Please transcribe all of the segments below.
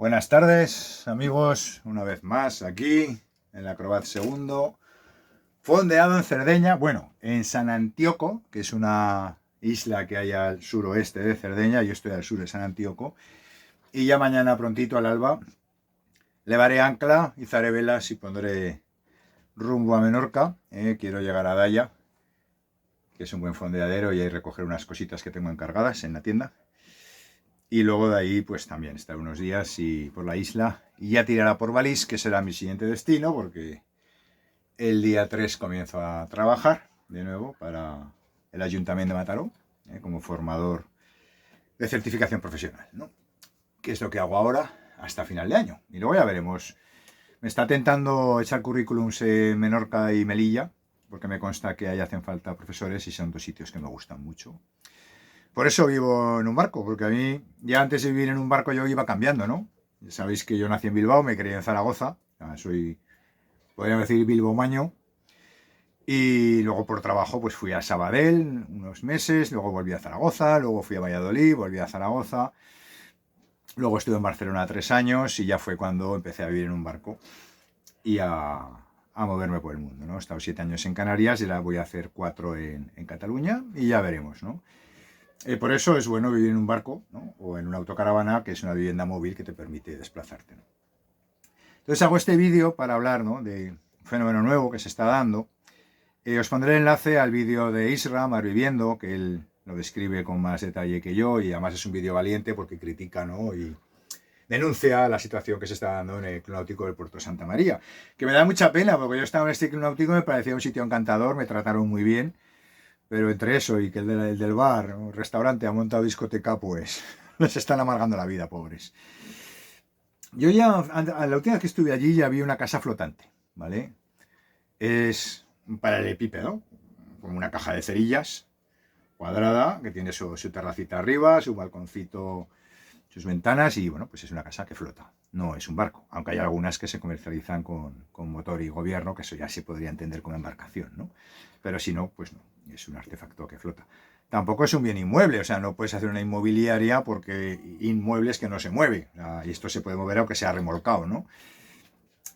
Buenas tardes, amigos, una vez más aquí en la Acrobat Segundo, fondeado en Cerdeña, bueno, en San Antíoco, que es una isla que hay al suroeste de Cerdeña. Yo estoy al sur de San Antíoco, y ya mañana prontito al alba levaré ancla, izaré velas y pondré rumbo a Menorca. Quiero llegar a Daya, que es un buen fondeadero, y ahí recoger unas cositas que tengo encargadas en la tienda. Y luego de ahí, pues también estar unos días y por la isla. Y ya tirará por Valís, que será mi siguiente destino, porque el día 3 comienzo a trabajar de nuevo para el Ayuntamiento de Mataró, como formador de certificación profesional, ¿no? Que es lo que hago ahora hasta final de año. Y luego ya veremos. Me está tentando echar currículums en Menorca y Melilla, porque me consta que ahí hacen falta profesores y son dos sitios que me gustan mucho. Por eso vivo en un barco, porque a mí, ya antes de vivir en un barco, yo iba cambiando, ¿no? Ya sabéis que yo nací en Bilbao, me crié en Zaragoza, soy, podríamos decir, bilbomaño, y luego por trabajo pues fui a Sabadell unos meses, luego volví a Zaragoza, luego fui a Valladolid, volví a Zaragoza, luego estuve en Barcelona 3 años y ya fue cuando empecé a vivir en un barco y a moverme por el mundo, ¿no? He estado 7 años en Canarias y ahora voy a hacer 4 en Cataluña y ya veremos, ¿no? Por eso es bueno vivir en un barco, ¿no? O en una autocaravana, que es una vivienda móvil que te permite desplazarte, ¿no? Entonces hago este vídeo para hablar, ¿no?, de un fenómeno nuevo que se está dando. Os pondré el enlace al vídeo de Isra Marviviendo, que él lo describe con más detalle que yo, y además es un vídeo valiente porque critica, ¿no?, y denuncia la situación que se está dando en el Club Náutico del Puerto de Santa María, que me da mucha pena porque yo estaba en este Club Náutico, me parecía un sitio encantador, me trataron muy bien. Pero entre eso y que el del bar o restaurante ha montado discoteca, pues les están amargando la vida, pobres. Yo ya, la última vez que estuve allí, ya vi una casa flotante, ¿vale? Es un paralelepípedo, como una caja de cerillas, cuadrada, que tiene su terracita arriba, su balconcito, sus ventanas, y bueno, pues es una casa que flota. No es un barco, aunque hay algunas que se comercializan con motor y gobierno, que eso ya se podría entender como embarcación, ¿no? Pero si no, pues no, es un artefacto que flota. Tampoco es un bien inmueble, o sea, no puedes hacer una inmobiliaria porque inmuebles que no se mueve, o sea, y esto se puede mover aunque sea remolcado, ¿no?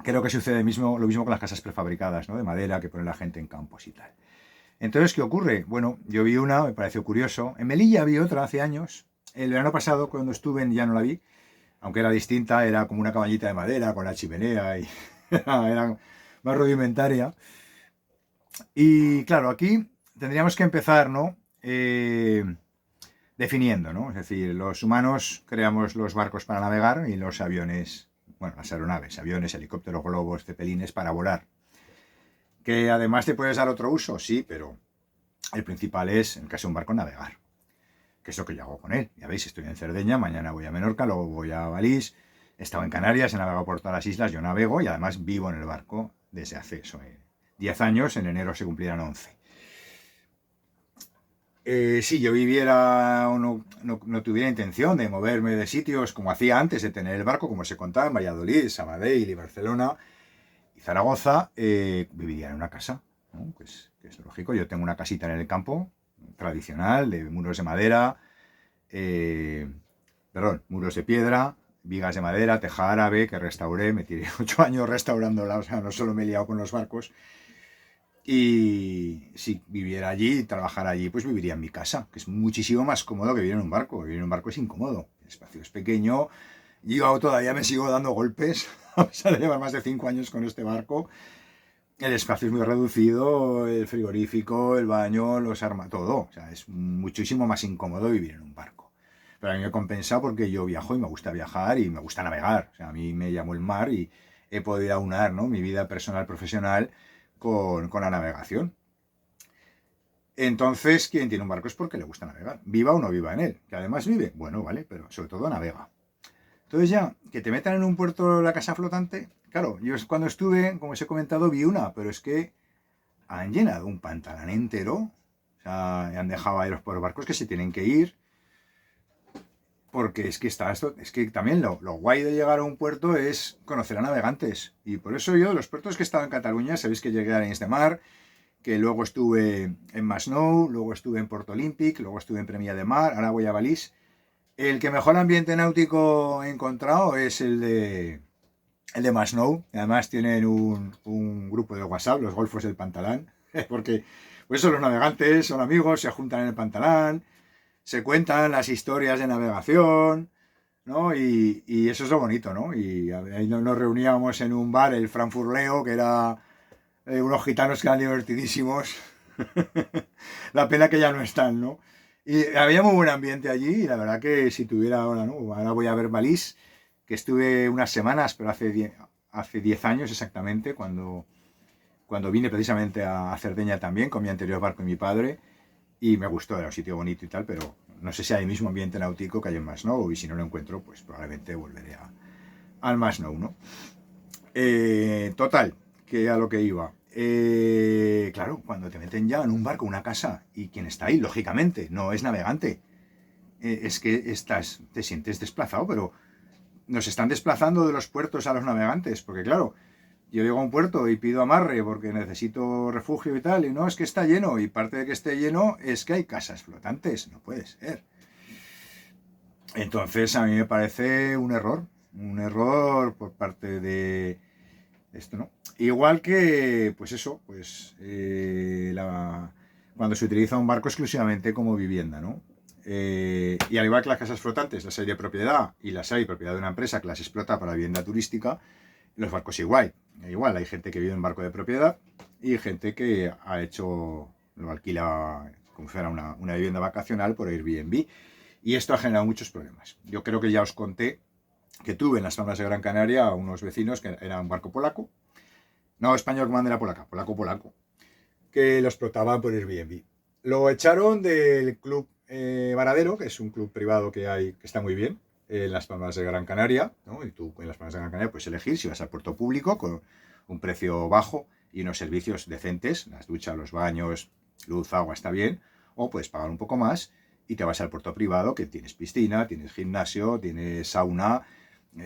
Creo que sucede lo mismo con las casas prefabricadas, ¿no?, de madera, que pone la gente en campos y tal. Entonces, ¿qué ocurre? Bueno, yo vi una, me pareció curioso. En Melilla vi otra hace años. El verano pasado, cuando estuve, ya no la vi, aunque era distinta, era como una cabañita de madera con la chimenea y era más rudimentaria. Y claro, aquí tendríamos que empezar, ¿no?, definiendo, ¿no? Es decir, los humanos creamos los barcos para navegar y los aviones, bueno, las aeronaves, aviones, helicópteros, globos, cepelines para volar. Que además te puedes dar otro uso, sí, pero el principal es, en el caso de un barco, navegar. Que es lo que yo hago con él. Ya veis, estoy en Cerdeña, mañana voy a Menorca, luego voy a Valís, he estado en Canarias, he navegado por todas las islas, yo navego y además vivo en el barco desde hace 10 años, en enero se cumplirán 11. Si yo viviera o no tuviera intención de moverme de sitios como hacía antes de tener el barco, como se contaba en Valladolid, Sabadell y Barcelona y Zaragoza, viviría en una casa, ¿no? Pues que es lógico. Yo tengo una casita en el campo tradicional de muros de madera, muros de piedra, vigas de madera, teja árabe que restauré, me tiré 8 años restaurándola, o sea, no solo me he liado con los barcos. Y si viviera allí y trabajara allí, pues viviría en mi casa, que es muchísimo más cómodo que vivir en un barco. Vivir en un barco es incómodo, el espacio es pequeño. Yo todavía me sigo dando golpes, a pesar de llevar más de 5 años con este barco. El espacio es muy reducido, el frigorífico, el baño, los armarios, todo. O sea, es muchísimo más incómodo vivir en un barco. Pero a mí me compensa porque yo viajo y me gusta viajar y me gusta navegar. O sea, a mí me llamó el mar y he podido aunar, ¿no?, mi vida personal, profesional con la navegación. Entonces, quien tiene un barco es porque le gusta navegar, viva o no viva en él. Que además vive, bueno, vale, pero sobre todo navega. Entonces ya, que te metan en un puerto la casa flotante, claro, yo cuando estuve, como os he comentado, vi una, pero es que han llenado un pantalón entero, o sea, han dejado ahí los barcos que se tienen que ir, porque es que está esto, es que también lo guay de llegar a un puerto es conocer a navegantes, y por eso yo, los puertos que he estado en Cataluña, sabéis que llegué a Arenys de Mar, que luego estuve en Masnou, luego estuve en Port Olímpic, luego estuve en Premià de Mar, ahora voy a Valís. El que mejor ambiente náutico he encontrado es el de Masnou. Además tienen un grupo de WhatsApp, los Golfos del Pantalán, porque pues eso, los navegantes son amigos, se juntan en el Pantalán, se cuentan las historias de navegación, ¿no? Y eso es lo bonito, ¿no? Y ahí nos reuníamos en un bar, el Frankfurt Leo, que era unos gitanos que eran divertidísimos. La pena que ya no están, ¿no? Y había muy buen ambiente allí y la verdad que si tuviera ahora, ¿no? Ahora voy a ver Malís, que estuve unas semanas, pero hace 10 años exactamente, cuando vine precisamente a Cerdeña también, con mi anterior barco y mi padre, y me gustó, era un sitio bonito y tal, pero no sé si hay el mismo ambiente náutico que hay en Masnou, y si no lo encuentro, pues probablemente volveré al Masnou, ¿no? Total, que a lo que iba. Claro, cuando te meten ya en un barco, una casa, y quien está ahí, lógicamente, no es navegante, es que te sientes desplazado, pero nos están desplazando de los puertos a los navegantes, porque claro, yo llego a un puerto y pido amarre porque necesito refugio y tal, y no, es que está lleno, y parte de que esté lleno es que hay casas flotantes, no puede ser. Entonces a mí me parece un error por parte de esto, ¿no? Igual que, pues eso, pues cuando se utiliza un barco exclusivamente como vivienda, ¿no? Y al igual que las casas flotantes, las hay de propiedad y las hay propiedad de una empresa que las explota para vivienda turística, los barcos igual. Igual, hay gente que vive en barco de propiedad y gente que lo alquila como si fuera una vivienda vacacional por Airbnb. Y esto ha generado muchos problemas. Yo creo que ya os conté que tuve en las Palmas de Gran Canaria unos vecinos que era un barco polaco, no español como bandera polaca, polaco, que lo explotaban por Airbnb. Lo echaron del club Varadero, que es un club privado que hay, que está muy bien, en las Palmas de Gran Canaria, ¿no? Y tú en las Palmas de Gran Canaria puedes elegir si vas al puerto público con un precio bajo y unos servicios decentes, las duchas, los baños, luz, agua, está bien, o puedes pagar un poco más y te vas al puerto privado que tienes piscina, tienes gimnasio, tienes sauna,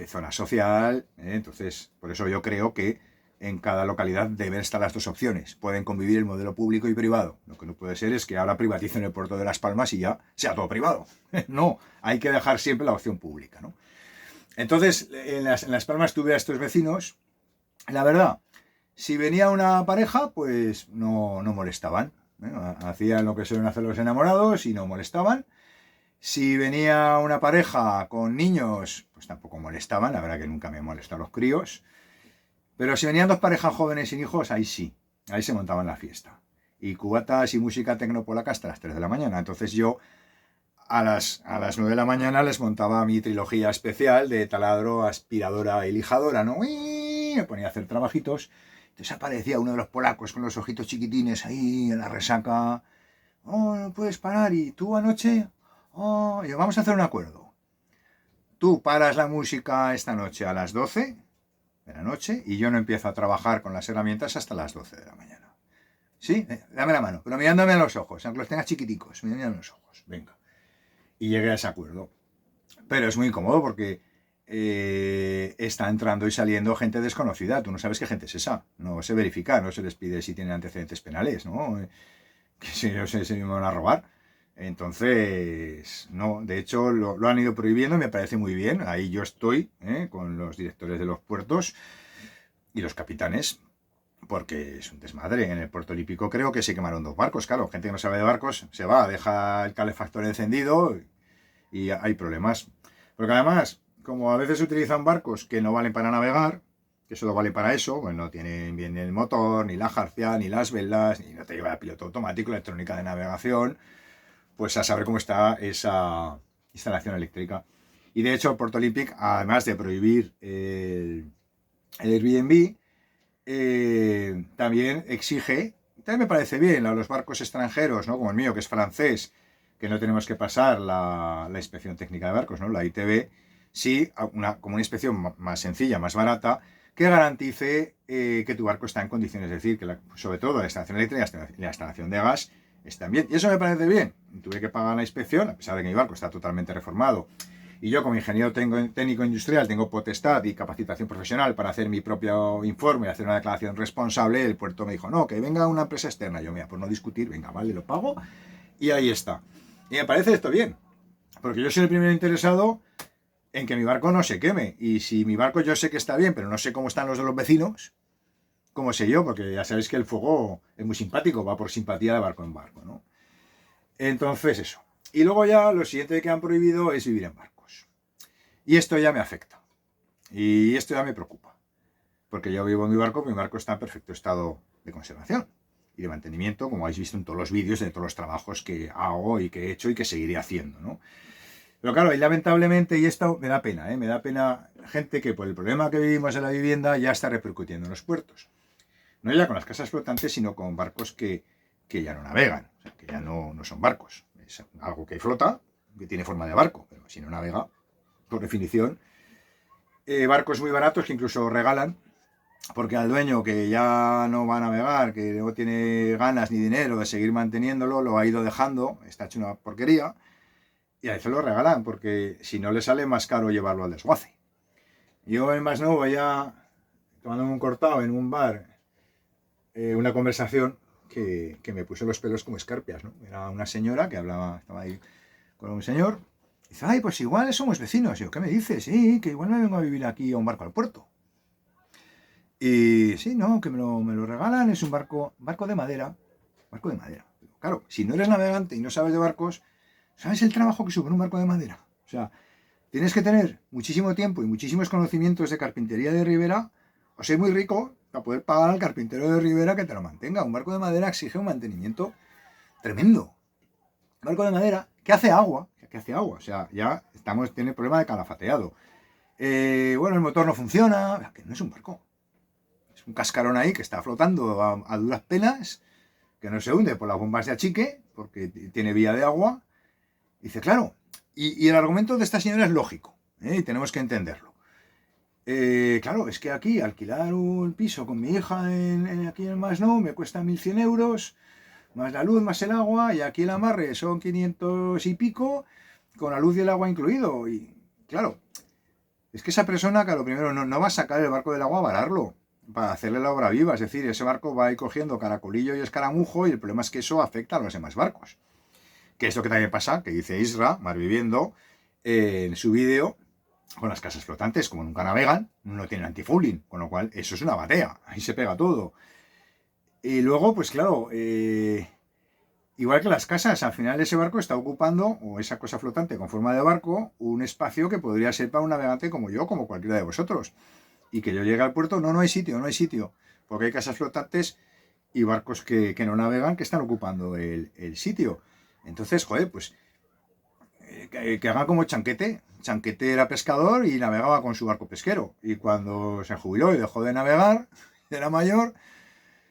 zona social, entonces por eso yo creo que en cada localidad deben estar las dos opciones. Pueden convivir el modelo público y privado. Lo que no puede ser es que ahora privaticen el puerto de Las Palmas y ya sea todo privado. No, hay que dejar siempre la opción pública, ¿no? Entonces, en las Palmas tuve a estos vecinos. La verdad, si venía una pareja, pues no molestaban. Hacían lo que suelen hacer los enamorados y no molestaban. Si venía una pareja con niños, pues tampoco molestaban. La verdad que nunca me molestaron los críos. Pero si venían dos parejas jóvenes sin hijos, ahí sí, ahí se montaban la fiesta. Y cubatas y música tecnopolaca hasta las 3 de la mañana. Entonces yo a las 9 de la mañana les montaba mi trilogía especial de taladro, aspiradora y lijadora, ¿no? Y me ponía a hacer trabajitos. Entonces aparecía uno de los polacos con los ojitos chiquitines ahí en la resaca. Oh, no puedes parar. ¿Y tú anoche? Oh, y vamos a hacer un acuerdo. Tú paras la música esta noche a las 12 de la noche y yo no empiezo a trabajar con las herramientas hasta las 12 de la mañana. ¿Sí? Dame la mano, pero mirándome a los ojos, aunque los tengas chiquiticos, mirándome a los ojos. Venga. Y llegué a ese acuerdo. Pero es muy incómodo porque está entrando y saliendo gente desconocida. Tú no sabes qué gente es esa. No se verifica, no se les pide si tienen antecedentes penales, ¿no? Que si no sé si me van a robar. Entonces, no, de hecho lo han ido prohibiendo, me parece muy bien. Ahí yo estoy con los directores de los puertos y los capitanes, porque es un desmadre. En el puerto olímpico creo que se quemaron 2 barcos, claro. Gente que no sabe de barcos se va, deja el calefactor encendido y hay problemas. Porque además, como a veces se utilizan barcos que no valen para navegar, que solo valen para eso, pues no tienen bien el motor, ni la jarcia, ni las velas, ni no te lleva el piloto automático, electrónica de navegación, pues a saber cómo está esa instalación eléctrica. Y de hecho, Puerto Olympic, además de prohibir el Airbnb, también exige, también me parece bien, a los barcos extranjeros, ¿no? Como el mío, que es francés, que no tenemos que pasar la inspección técnica de barcos, ¿no? La ITB, sí, como una inspección más sencilla, más barata, que garantice que tu barco está en condiciones, es decir, que sobre todo la instalación eléctrica y la instalación de gas están bien. Y eso me parece bien. Tuve que pagar la inspección, a pesar de que mi barco está totalmente reformado. Y yo, como ingeniero técnico industrial, tengo potestad y capacitación profesional para hacer mi propio informe y hacer una declaración responsable. El puerto me dijo, no, que venga una empresa externa. Yo, mira, por no discutir, venga, vale, lo pago. Y ahí está. Y me parece esto bien. Porque yo soy el primero interesado en que mi barco no se queme. Y si mi barco yo sé que está bien, pero no sé cómo están los de los vecinos, ¿cómo sé yo? Porque ya sabéis que el fuego es muy simpático, va por simpatía de barco en barco, ¿no? Entonces eso. Y luego ya lo siguiente que han prohibido es vivir en barcos. Y esto ya me afecta. Y esto ya me preocupa. Porque yo vivo en mi barco está en perfecto estado de conservación y de mantenimiento, como habéis visto en todos los vídeos de todos los trabajos que hago y que he hecho y que seguiré haciendo, ¿no? Pero claro, y lamentablemente, y esto me da pena, me da pena gente que por el problema que vivimos en la vivienda ya está repercutiendo en los puertos. No ya con las casas flotantes, sino con barcos que ya no navegan, o sea, que ya no son barcos. Es algo que flota, que tiene forma de barco, pero si no navega, por definición, barcos muy baratos que incluso regalan, porque al dueño que ya no va a navegar, que no tiene ganas ni dinero de seguir manteniéndolo, lo ha ido dejando, está hecho una porquería, y a veces lo regalan, porque si no le sale más caro llevarlo al desguace. Yo en Masnou veía, tomándome un cortado en un bar, una conversación que me puso los pelos como escarpias, ¿no? Era una señora que hablaba, estaba ahí con un señor, y dice, ay, pues igual somos vecinos. Y yo, ¿qué me dices? Sí, que igual me vengo a vivir aquí a un barco al puerto. Y sí, no, que me lo regalan, es un barco de madera, barco de madera. Claro, si no eres navegante y no sabes de barcos, ¿sabes el trabajo que supone un barco de madera? O sea, tienes que tener muchísimo tiempo y muchísimos conocimientos de carpintería de ribera, o ser muy rico para poder pagar al carpintero de ribera que te lo mantenga. Un barco de madera exige un mantenimiento tremendo. Un barco de madera que hace agua, o sea, ya tiene problema de calafateado. Bueno, el motor no funciona, que no es un barco. Es un cascarón ahí que está flotando a duras penas, que no se hunde por las bombas de achique, porque tiene vía de agua. Dice, claro, y el argumento de esta señora es lógico, y tenemos que entenderlo. Claro, es que aquí alquilar un piso con mi hija aquí en Masnou me cuesta 1.100 euros, más la luz, más el agua, y aquí el amarre son 500 y pico, con la luz y el agua incluido. Y claro, es que esa persona, que a lo primero no va a sacar el barco del agua a vararlo, para hacerle la obra viva. Es decir, ese barco va a ir cogiendo caracolillo y escaramujo, y el problema es que eso afecta a los demás barcos. Que es lo que también pasa, que dice Isra, Mar Viviendo, en su vídeo, con las casas flotantes, como nunca navegan, no tienen antifouling, con lo cual eso es una batea, ahí se pega todo. Y luego, pues claro, igual que las casas, al final ese barco está ocupando, o esa cosa flotante con forma de barco, un espacio que podría ser para un navegante como yo, como cualquiera de vosotros. Y que yo llegue al puerto, no hay sitio, porque hay casas flotantes y barcos que no navegan, que están ocupando el sitio. Entonces, joder, pues que haga como Chanquete. Chanquete era pescador y navegaba con su barco pesquero. Y cuando se jubiló y dejó de navegar, era mayor,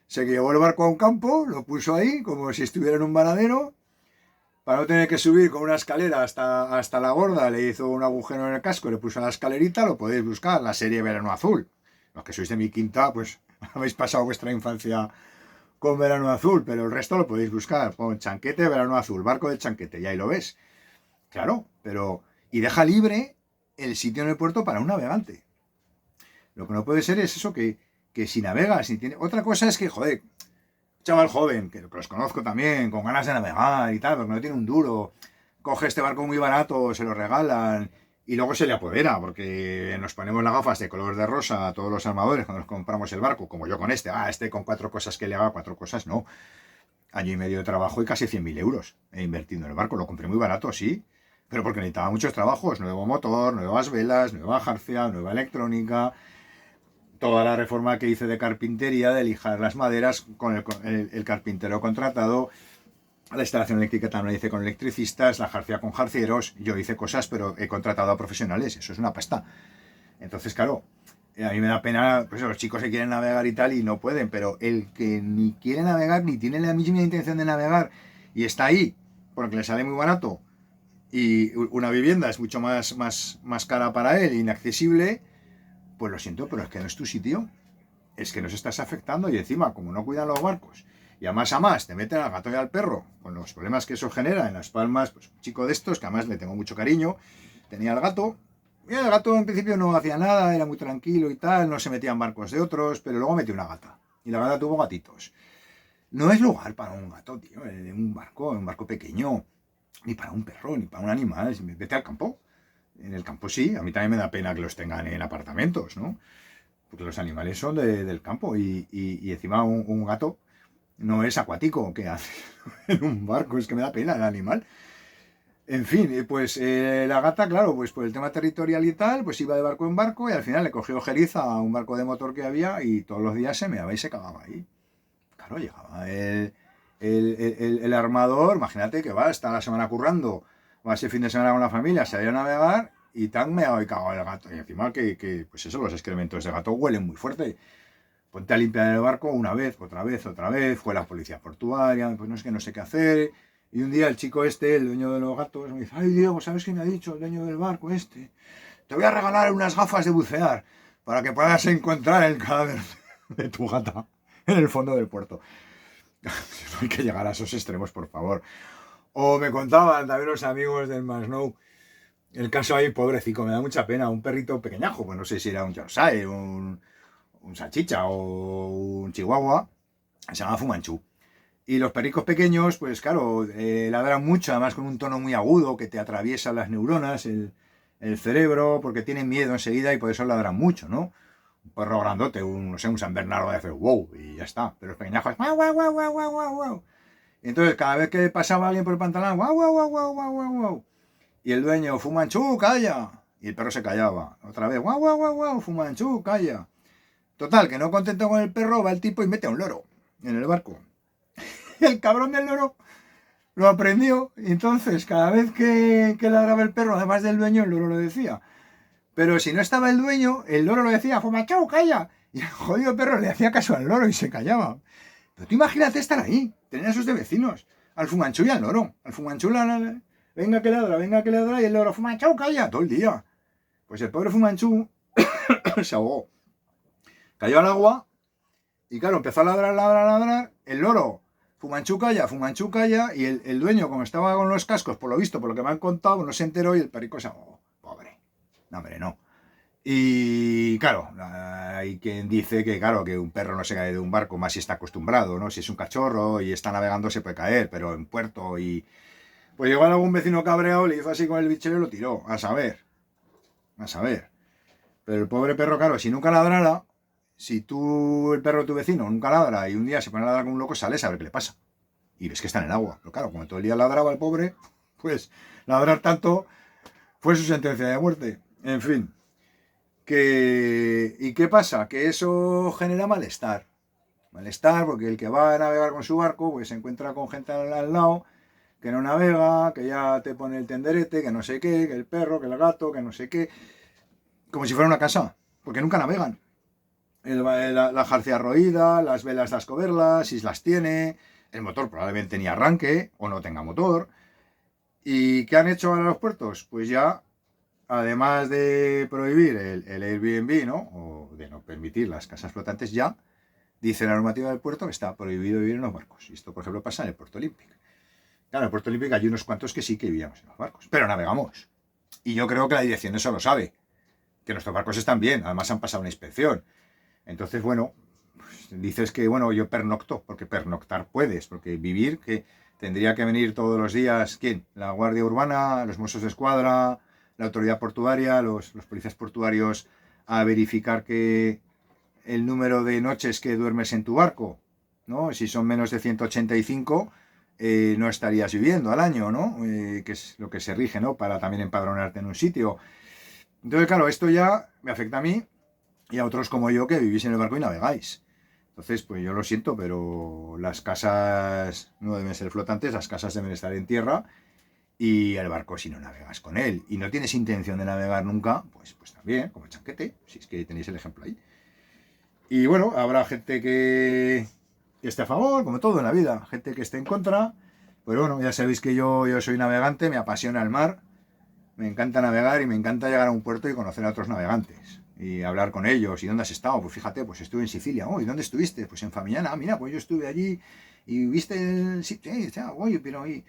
se llevó el barco a un campo, lo puso ahí como si estuviera en un varadero, para no tener que subir con una escalera hasta la gorda. Le hizo un agujero en el casco, le puso la escalerita. Lo podéis buscar, la serie Verano Azul. Los que sois de mi quinta, pues habéis pasado vuestra infancia con Verano Azul, pero el resto lo podéis buscar. Pon Chanquete, Verano Azul, barco de Chanquete, y ahí lo ves. Claro, pero... Y deja libre el sitio en el puerto para un navegante. Lo que no puede ser es eso, que si navegas, si tiene... Otra cosa es que, joder, chaval joven, que los conozco también, con ganas de navegar y tal, porque no tiene un duro, coge este barco muy barato, se lo regalan, y luego se le apodera, porque nos ponemos las gafas de color de rosa a todos los armadores cuando nos compramos el barco, como yo con este con 4 cosas que le haga, 4 cosas, no. Año y medio de trabajo y casi 100.000 euros he invertido en el barco. Lo compré muy barato, sí, pero porque necesitaba muchos trabajos. Nuevo motor, nuevas velas, nueva jarcia, nueva electrónica, toda la reforma que hice de carpintería, de lijar las maderas con el carpintero contratado, la instalación eléctrica también la hice con electricistas, la jarcia con jarcieros. Yo hice cosas, pero he contratado a profesionales, eso es una pasta. Entonces, claro, a mí me da pena, pues los chicos que quieren navegar y tal y no pueden, pero el que ni quiere navegar ni tiene la misma intención de navegar y está ahí porque le sale muy barato y una vivienda es mucho más cara para él, inaccesible, pues lo siento, pero es que no es tu sitio, es que nos estás afectando. Y encima, como no cuidan los barcos y a más te meten al gato y al perro con los problemas que eso genera en Las Palmas, pues un chico de estos, que además le tengo mucho cariño, tenía el gato. Y el gato en principio no hacía nada, era muy tranquilo y tal, no se metía en barcos de otros, pero luego metió una gata. Y la gata tuvo gatitos. No es lugar para un gato, tío, en un barco pequeño. ni para un perro, ni para un animal. Vete al campo. En el campo sí, a mí también me da pena que los tengan en apartamentos, ¿no? Porque los animales son del campo y encima un gato no es acuático, que hace en un barco, es que me da pena el animal. En fin, pues la gata, claro, pues por el tema territorial y tal, pues iba de barco en barco y al final le cogió jeriza a un barco de motor que había y todos los días se meaba y se cagaba ahí. Claro, llegaba el armador, imagínate que va, está la semana currando, va ese fin de semana con la familia, se va a navegar y tan meado y cagado el gato. Y encima pues eso, los excrementos de gato huelen muy fuerte. Ponte a limpiar el barco una vez, otra vez, otra vez, fue la policía portuaria, pues no es que no sé qué hacer. Y un día el chico este, el dueño de los gatos, me dice, ay Diego, ¿sabes qué me ha dicho el dueño del barco este? Te voy a regalar unas gafas de bucear para que puedas encontrar el cadáver de tu gata en el fondo del puerto. No hay que llegar a esos extremos, por favor. O me contaban también los amigos del Masnou, el caso ahí, pobrecito, me da mucha pena, un perrito pequeñajo, pues no sé si era un Yorkshire, un salchicha o un chihuahua, se llama Fumanchu. Y los perricos pequeños, pues claro, ladran mucho, además con un tono muy agudo que te atraviesa las neuronas, el cerebro, porque tienen miedo enseguida y por eso ladran mucho, ¿no? Un perro grandote, no sé, un San Bernardo de hacer wow y ya está. Pero los pequeñajos, guau, guau, guau, guau, guau, guau, guau. Y entonces cada vez que pasaba alguien por el pantalón, guau, guau, guau, guau, guau, guau, guau. Y el dueño, Fumanchu, calla. Y el perro se callaba. Otra vez, guau, guau, guau, guau, Fumanchu, calla. Total, que no contento con el perro, va el tipo y mete a un loro en el barco. Y el cabrón del loro lo aprendió. Y entonces, cada vez que ladraba el perro, además del dueño, el loro lo decía. Pero si no estaba el dueño, el loro lo decía, Fumanchu, calla. Y el jodido perro le hacía caso al loro y se callaba. Pero tú imagínate estar ahí, tener a sus de vecinos, al Fumanchu y al loro. Al Fumanchu, venga que ladra, y el loro, Fumanchu, calla, todo el día. Pues el pobre Fumanchu se ahogó. Cayó al agua y claro, empezó a ladrar, ladrar, ladrar. El loro, Fumanchu calla, y el dueño, como estaba con los cascos, por lo visto, por lo que me han contado, no se enteró y el perico se ahogó. Pobre. No, hombre, no. Y claro, hay quien dice que claro, que un perro no se cae de un barco más si está acostumbrado, ¿no? Si es un cachorro y está navegando se puede caer, pero en puerto y... Pues llegó algún vecino cabreado, le hizo así con el bichero y lo tiró. A saber. Pero el pobre perro, claro, si nunca ladrara, si tú, el perro de tu vecino, nunca ladra y un día se pone a ladrar como un loco, sales a ver qué le pasa. Y ves que está en el agua. Pero claro, como todo el día ladraba el pobre, pues ladrar tanto fue su sentencia de muerte. En fin. ¿Y qué pasa? Que eso genera malestar. Malestar porque el que va a navegar con su barco, pues se encuentra con gente al lado que no navega, que ya te pone el tenderete, que no sé qué, que el perro, que el gato, que no sé qué. Como si fuera una casa, porque nunca navegan. La jarcia roída, las velas de ascoberlas, si las tiene, el motor probablemente ni arranque o no tenga motor. ¿Y qué han hecho ahora los puertos? Pues ya, además de prohibir el Airbnb, ¿no? O de no permitir las casas flotantes, ya dice la normativa del puerto que está prohibido vivir en los barcos. Y esto, por ejemplo, pasa en el Puerto Olímpico. Claro, en el Puerto Olímpico hay unos cuantos que sí que vivíamos en los barcos, pero navegamos. Y yo creo que la dirección eso lo sabe, que nuestros barcos están bien, además han pasado una inspección. Entonces, bueno, pues dices que, bueno, yo pernocto, porque pernoctar puedes, porque vivir, que tendría que venir todos los días, ¿quién? La Guardia Urbana, los Mossos de Escuadra, la autoridad portuaria, los policías portuarios a verificar que el número de noches que duermes en tu barco, ¿no? Si son menos de 185, no estarías viviendo al año, ¿no? Que es lo que se rige, ¿no? Para también empadronarte en un sitio. Entonces, claro, esto ya me afecta a mí y a otros como yo que vivís en el barco y navegáis. Entonces, pues yo lo siento, pero las casas no deben ser flotantes, las casas deben estar en tierra y el barco si no navegas con él y no tienes intención de navegar nunca, pues también, como chanquete, si es que tenéis el ejemplo ahí. Y bueno, habrá gente que esté a favor, como todo en la vida, gente que esté en contra, pero bueno, ya sabéis que yo soy navegante, me apasiona el mar, me encanta navegar y me encanta llegar a un puerto y conocer a otros navegantes y hablar con ellos. ¿Y dónde has estado? Pues fíjate, pues estuve en Sicilia. Oh, ¿y dónde estuviste? Pues en Famigliana. Mira, pues yo estuve allí y viste, sí, oye, pero y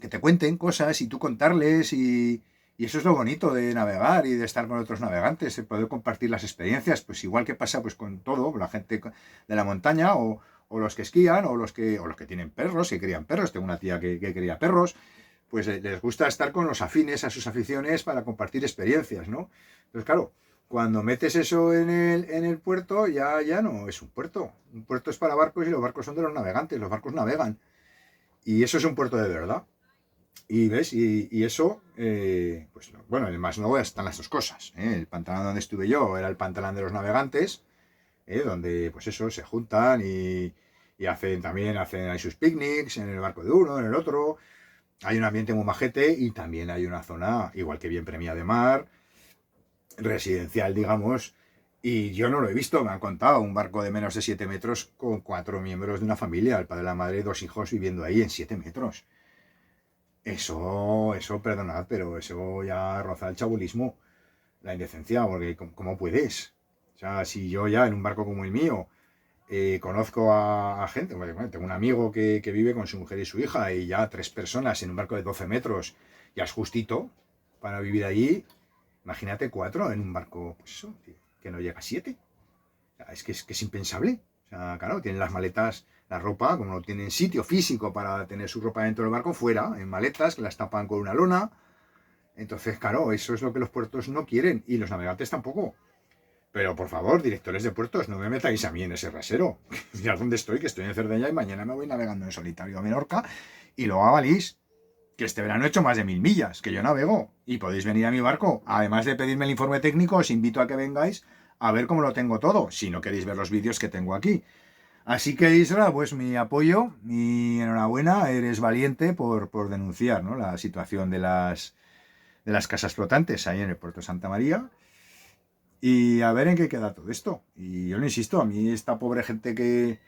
que te cuenten cosas y tú contarles y eso es lo bonito de navegar y de estar con otros navegantes, de poder compartir las experiencias, pues igual que pasa pues con todo, la gente de la montaña o los que esquían o los que tienen perros, que crían perros. Tengo una tía que cría perros. pues les gusta estar con los afines a sus aficiones para compartir experiencias, ¿no? Entonces, claro, cuando metes eso en el puerto, ya no es un puerto. Un puerto es para barcos y los barcos son de los navegantes, los barcos navegan. Y eso es un puerto de verdad. Y ves, y eso, pues bueno, en el más nuevo están las dos cosas. El pantalán donde estuve yo era el pantalán de los navegantes, donde pues eso, se juntan y hacen ahí sus picnics en el barco de uno, en el otro. Hay un ambiente muy majete y también hay una zona, igual que bien premia de mar, residencial, digamos. Y yo no lo he visto, me han contado, un barco de menos de 7 metros con 4 miembros de una familia, el padre, la madre y 2 hijos viviendo ahí en 7 metros. Eso, perdonad, pero eso ya roza el chabulismo, la indecencia, porque ¿cómo puedes? O sea, si yo ya en un barco como el mío conozco a gente, bueno, tengo un amigo que vive con su mujer y su hija y ya 3 personas en un barco de 12 metros, ya es justito para vivir allí. Imagínate 4 en un barco, pues eso, que no llega a 7. O sea, es impensable. O sea, claro, tienen las maletas, la ropa, como no tienen sitio físico para tener su ropa dentro del barco, fuera, en maletas, que las tapan con una lona. Entonces, claro, eso es lo que los puertos no quieren y los navegantes tampoco. Pero por favor, directores de puertos, no me metáis a mí en ese rasero. Mirad dónde estoy, que estoy en Cerdeña y mañana me voy navegando en solitario a Menorca. Y luego a Valís, que este verano he hecho más de 1000 millas, que yo navego. Y podéis venir a mi barco. Además de pedirme el informe técnico, os invito a que vengáis a ver cómo lo tengo todo, si no queréis ver los vídeos que tengo aquí. Así que Isra, pues mi apoyo, mi enhorabuena, eres valiente por denunciar, ¿no?, la situación de las casas flotantes ahí en el puerto de Santa María. Y a ver en qué queda todo esto. Y yo le insisto, a mí esta pobre gente que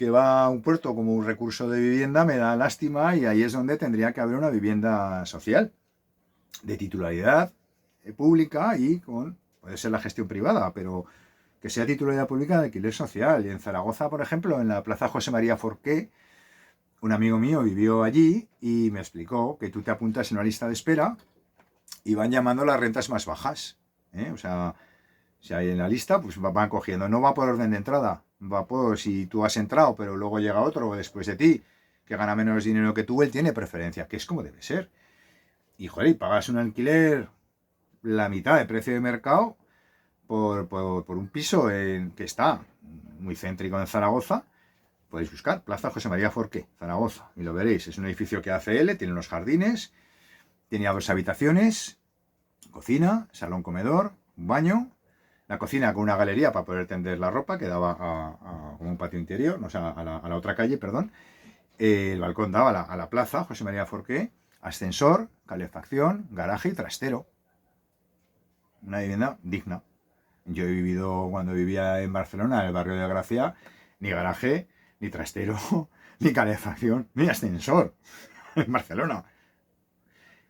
va a un puerto como un recurso de vivienda me da lástima, y ahí es donde tendría que haber una vivienda social, de titularidad pública y puede ser la gestión privada, pero que sea titularidad pública de alquiler social. Y en Zaragoza, por ejemplo, en la Plaza José María Forqué, un amigo mío vivió allí y me explicó que tú te apuntas en una lista de espera y van llamando las rentas más bajas. O sea, si hay en la lista, pues van cogiendo. No va por orden de entrada, va por si tú has entrado, pero luego llega otro después de ti, que gana menos dinero que tú, él tiene preferencia, que es como debe ser. Y joder, y pagas un alquiler la mitad de precio de mercado por un piso que está muy céntrico en Zaragoza. Podéis buscar Plaza José María Forqué, Zaragoza, y lo veréis. Es un edificio que hace él, tiene unos jardines, tiene 2 habitaciones, cocina, salón comedor, un baño, la cocina con una galería para poder tender la ropa que daba a un patio interior, no, o sea, a la otra calle, perdón. El balcón daba a la plaza José María Forqué, ascensor, calefacción, garaje y trastero. Una vivienda digna. Yo he vivido, cuando vivía en Barcelona, en el barrio de Gracia, ni garaje, ni trastero, ni calefacción, ni ascensor. En Barcelona.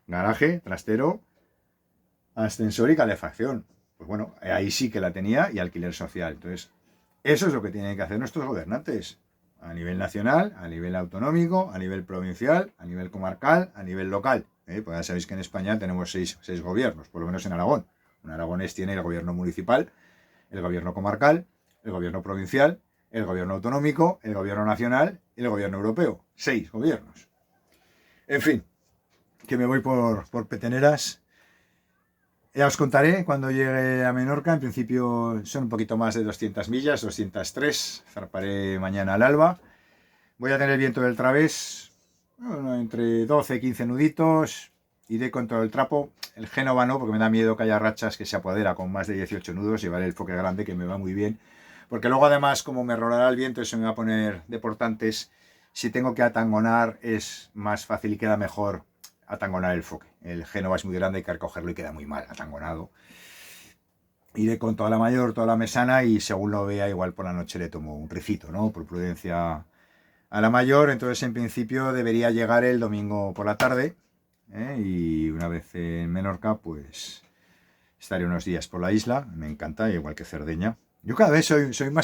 Garaje, trastero, ascensor y calefacción. Pues bueno, ahí sí que la tenía, y alquiler social. Entonces, eso es lo que tienen que hacer nuestros gobernantes. A nivel nacional, a nivel autonómico, a nivel provincial, a nivel comarcal, a nivel local. Pues ya sabéis que en España tenemos seis gobiernos, por lo menos en Aragón. Un aragonés tiene el gobierno municipal, el gobierno comarcal, el gobierno provincial, el gobierno autonómico, el gobierno nacional y el gobierno europeo. 6 gobiernos. En fin, que me voy por peteneras. Ya os contaré cuando llegue a Menorca. En principio son un poquito más de 200 millas, 203. Zarparé mañana al alba. Voy a tener viento del través, bueno, entre 12 y 15 nuditos. Iré con todo el trapo. El Génova no, porque me da miedo que haya rachas que se apodera con más de 18 nudos. Llevaré el foque grande, que me va muy bien. Porque luego, además, como me rolará el viento y se me va a poner de portantes, si tengo que atangonar es más fácil y queda mejor atangonar el foque. El Génova es muy grande, hay que recogerlo y queda muy mal atangonado. Iré con toda la mayor, toda la mesana, y según lo vea, igual por la noche le tomo un rifito, ¿no? Por prudencia a la mayor. Entonces, en principio, debería llegar el domingo por la tarde. Y una vez en Menorca, pues estaré unos días por la isla. Me encanta, igual que Cerdeña. Yo cada vez soy más